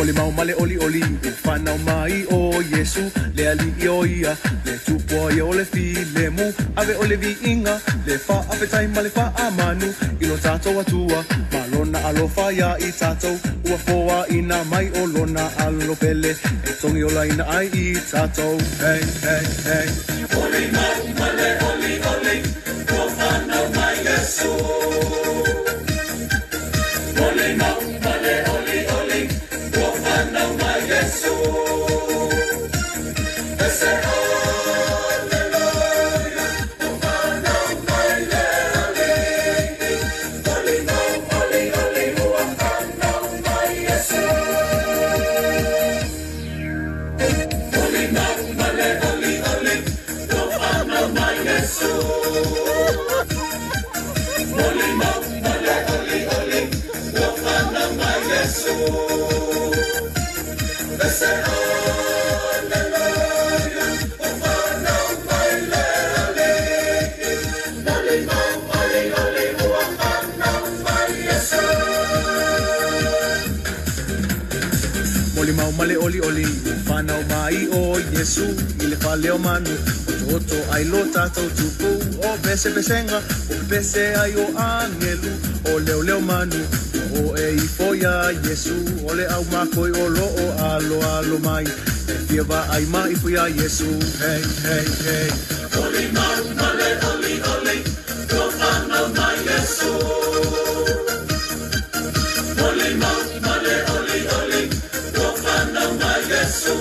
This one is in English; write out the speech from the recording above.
Ole mau male oli oli whanau mai o Yesu le ali i oia le tupo i ole fi le mu ave ole vi inga le fa apetai ma le fa amanu i lo tātou atua ma lona alofa ia i tātou ua foa ina mai o lona alo pele e tongi ola ina ai i tātou hey hey hey Ole mau male oli oli o whanau mai Yesu Ole mau male oli oli o whanau mai Yesu Ese Alleluia o whanau mai le ali Ole mau oli oli o whanau mai Yesu Ole mau male oli oli o whanau mai Yesu Ole mau male oli oli o whanau mai Yesu Ese Alleluia o whanau mai le ali Ole mau oli oli o whanau mai Yesu Ole mau male oli oli whanau mai o Yesu i le whaleo manu o toto ai lo tātou tupu o bese besenga o bese ai o angelu o leo leo manu o e i foia Yesu o le au makoi o lo o alo alo mai e fia wa ai mai foia Yesu hey hey hey Ole mau male oli oli o whanau mai Yesu Ole mau male oli oli o whanau mai Yesu